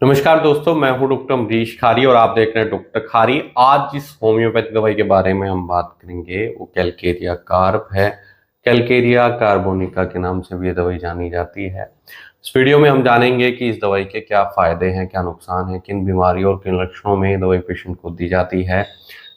नमस्कार दोस्तों, मैं हूं डॉक्टर अमरीश खारी और आप देख रहे हैं डॉक्टर खारी। आज जिस होम्योपैथिक दवाई के बारे में हम बात करेंगे वो कैलकेरिया कार्ब है। कैलकेरिया कार्बोनिका के नाम से भी ये दवाई जानी जाती है। इस वीडियो में हम जानेंगे कि इस दवाई के क्या फायदे हैं, क्या नुकसान है, किन बीमारियों और किन लक्षणों में ये दवाई पेशेंट को दी जाती है,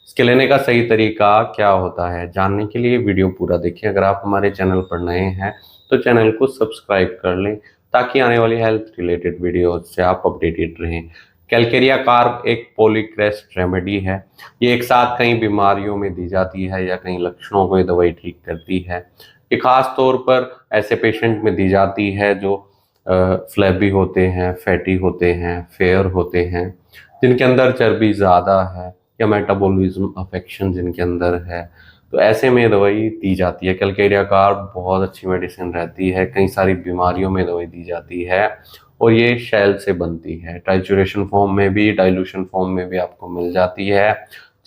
इसके लेने का सही तरीका क्या होता है। जानने के लिए वीडियो पूरा देखिए। अगर आप हमारे चैनल पर नए हैं तो चैनल को सब्सक्राइब कर लें ताकि आने वाली हेल्थ रिलेटेड वीडियो से आप अपडेटेड रहें। कैलकेरिया कार्ब एक पॉलीक्रेस्ट रेमेडी है। ये एक साथ कई बीमारियों में दी जाती है या कई लक्षणों को ये दवाई ठीक करती है। ये खास तौर पर ऐसे पेशेंट में दी जाती है जो फ्लैबी होते हैं, फैटी होते हैं, फेयर होते हैं, जिनके अंदर चर्बी ज़्यादा है या मेटाबॉलिज्म अफेक्शन जिनके अंदर है। तो ऐसे में दवाई दी जाती है। कैलकेरिया कार्ब बहुत अच्छी मेडिसिन रहती है, कई सारी बीमारियों में दवाई दी जाती है और ये शैल से बनती है। टाइचुरेशन फॉर्म में भी, डाइल्यूशन फॉर्म में भी आपको मिल जाती है।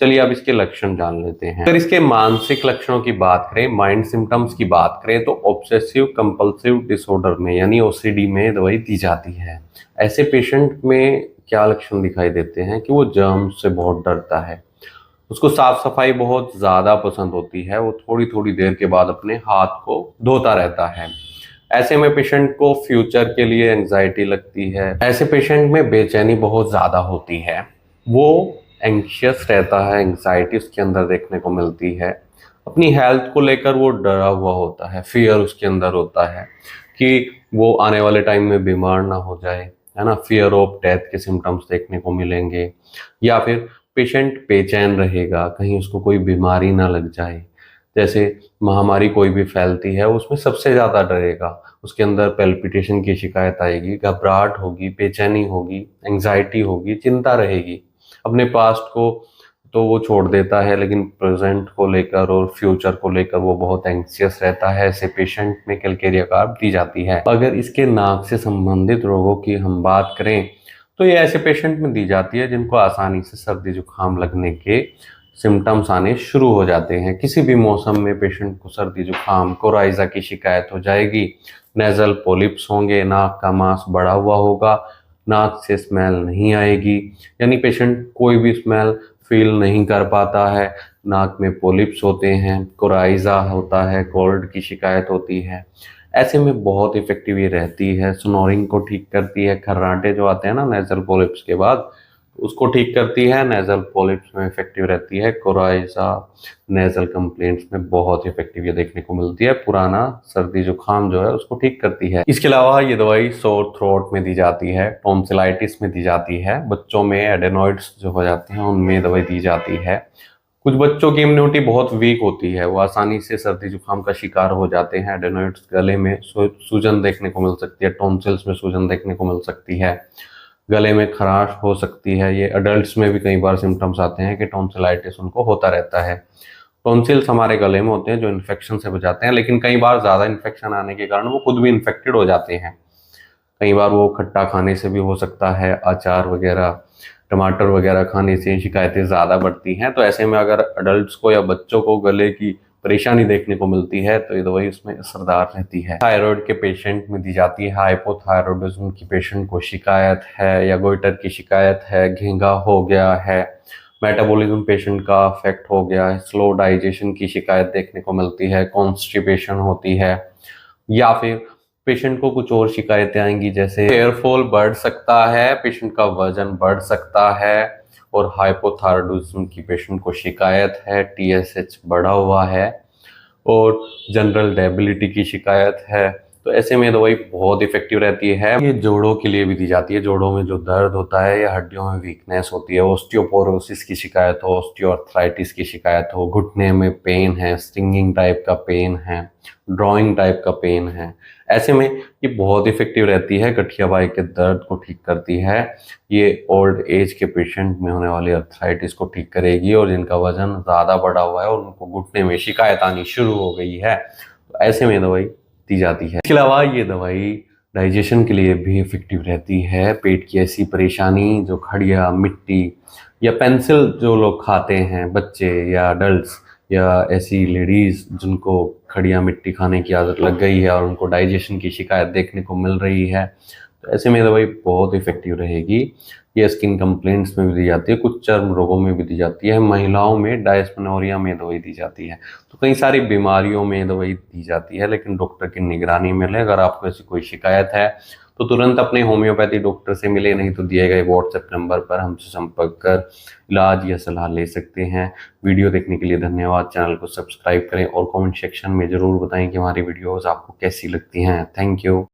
चलिए अब इसके लक्षण जान लेते हैं। अगर इसके मानसिक लक्षणों की बात करें, माइंड सिम्टम्स की बात करें, तो ऑब्सेसिव कंपल्सिव डिसऑर्डर में यानी ओसीडी में दवाई दी जाती है। ऐसे पेशेंट में क्या लक्षण दिखाई देते हैं कि वो जर्म्स से बहुत डरता है, उसको साफ सफाई बहुत ज़्यादा पसंद होती है, वो थोड़ी थोड़ी देर के बाद अपने हाथ को धोता रहता है। ऐसे में पेशेंट को फ्यूचर के लिए एंजाइटी लगती है। ऐसे पेशेंट में बेचैनी बहुत ज़्यादा होती है, वो एंग्शियस रहता है, एंजाइटी उसके अंदर देखने को मिलती है। अपनी हेल्थ को लेकर वो डरा हुआ होता है, फियर उसके अंदर होता है कि वो आने वाले टाइम में बीमार ना हो जाए, है ना। फियर ऑफ डेथ के सिम्टम्स देखने को मिलेंगे। या फिर पेशेंट बेचैन रहेगा, कहीं उसको कोई बीमारी ना लग जाए। जैसे महामारी कोई भी फैलती है उसमें सबसे ज़्यादा डरेगा, उसके अंदर पैल्पिटेशन की शिकायत आएगी, घबराहट होगी, बेचैनी होगी, एंग्जाइटी होगी, चिंता रहेगी। अपने पास्ट को तो वो छोड़ देता है लेकिन प्रेजेंट को लेकर और फ्यूचर को लेकर वो बहुत एंग्जियस रहता है। ऐसे पेशेंट में कैलकेरिया कार्ब दी जाती है। अगर इसके नाक से संबंधित रोगों की हम बात करें तो ये ऐसे पेशेंट में दी जाती है जिनको आसानी से सर्दी जुकाम लगने के सिम्टम्स आने शुरू हो जाते हैं। किसी भी मौसम में पेशेंट को सर्दी जुकाम, कोराइजा की शिकायत हो जाएगी, नेजल पॉलिप्स होंगे, नाक का मांस बढ़ा हुआ होगा, नाक से स्मेल नहीं आएगी, यानी पेशेंट कोई भी स्मेल फील नहीं कर पाता है। नाक में पॉलिप्स होते हैं, कोराइजा होता है, कोल्ड की शिकायत होती है। ऐसे में बहुत इफेक्टिव ये रहती है। स्नोरिंग को ठीक करती है, खर्राटे जो आते हैं ना नेजल पॉलिप्स के बाद, उसको ठीक करती है। नेजल पॉलिप्स में इफेक्टिव रहती है। कोराइजा नेजल कंप्लेंट्स में बहुत इफेक्टिव ये देखने को मिलती है। पुराना सर्दी जुकाम जो है उसको ठीक करती है। इसके अलावा ये दवाई सोर थ्रोट में दी जाती है, टॉन्सिलाइटिस में दी जाती है, बच्चों में एडेनॉइड्स जो हो जाते हैं उनमें दवाई दी जाती है। कुछ बच्चों की इम्यूनिटी बहुत वीक होती है, वो आसानी से सर्दी जुकाम का शिकार हो जाते हैं। एडेनॉइड्स, गले में सूजन देखने को मिल सकती है, टॉन्सिल्स में सूजन देखने को मिल सकती है, गले में खराश हो सकती है। ये अडल्ट्स में भी कई बार सिम्टम्स आते हैं कि टॉन्सिलाइटिस उनको होता रहता है। टॉन्सिल्स हमारे गले में होते हैं जो इन्फेक्शन से बचाते हैं, लेकिन कई बार ज़्यादा इन्फेक्शन आने के कारण वो खुद भी इन्फेक्टेड हो जाते हैं। कई बार वो खट्टा खाने से भी हो सकता है, अचार वगैरह, टमाटर वगैरह खाने से शिकायतें ज़्यादा बढ़ती हैं। तो ऐसे में अगर अडल्ट्स को या बच्चों को गले की परेशानी देखने को मिलती है तो ये दवाई उसमें असरदार रहती है। थायराइड के पेशेंट में दी जाती है। हाइपोथायरॉयडिज्म की पेशेंट को शिकायत है या गोइटर की शिकायत है, घेंगा हो गया है, मेटाबॉलिज्म पेशेंट का अफेक्ट हो गया है, स्लो डाइजेशन की शिकायत देखने को मिलती है, कॉन्स्टिपेशन होती है, या फिर पेशेंट को कुछ और शिकायतें आएंगी जैसे हेयर फॉल बढ़ सकता है, पेशेंट का वजन बढ़ सकता है, और हाइपोथायरॉयडिज्म की पेशेंट को शिकायत है, टीएसएच बढ़ा हुआ है, और जनरल डेबिलिटी की शिकायत है। तो ऐसे में दवाई बहुत इफेक्टिव रहती है। ये जोड़ों के लिए भी दी जाती है। जोड़ों में जो दर्द होता है या हड्डियों में वीकनेस होती है, ऑस्टियोपोरोसिस की शिकायत हो, ऑस्टियोआर्थराइटिस की शिकायत हो, घुटने में पेन है, स्टिंगिंग टाइप का पेन है, ड्रॉइंग टाइप का पेन है, ऐसे में ये बहुत इफेक्टिव रहती है। गठिया बाई के दर्द को ठीक करती है। ये ओल्ड एज के पेशेंट में होने वाली अर्थराइटिस को ठीक करेगी, और जिनका वजन ज़्यादा बढ़ा हुआ है और उनको घुटने में शिकायत आनी शुरू हो गई है तो ऐसे में दवाई दी जाती है। इसके अलावा ये दवाई डाइजेशन के लिए भी इफेक्टिव रहती है। पेट की ऐसी परेशानी जो खड़िया, मिट्टी या पेंसिल जो लोग खाते हैं, बच्चे या अडल्ट्स या ऐसी लेडीज़ जिनको खड़िया मिट्टी खाने की आदत लग गई है और उनको डाइजेशन की शिकायत देखने को मिल रही है, तो ऐसे में दवाई बहुत इफेक्टिव रहेगी। ये स्किन कंप्लेंट्स में भी दी जाती है, कुछ चर्म रोगों में भी दी जाती है, महिलाओं में डायस्मेनोरिया में दवाई दी जाती है। तो कई सारी बीमारियों में दवाई दी जाती है, लेकिन डॉक्टर की निगरानी में ले। अगर आपको ऐसी कोई शिकायत है तो तुरंत अपने होम्योपैथी डॉक्टर से मिले, नहीं तो दिए गए व्हाट्सएप नंबर पर हमसे संपर्क कर इलाज या सलाह ले सकते हैं। वीडियो देखने के लिए धन्यवाद। चैनल को सब्सक्राइब करें और कमेंट सेक्शन में ज़रूर बताएं कि हमारी वीडियोस आपको कैसी लगती हैं। Thank you.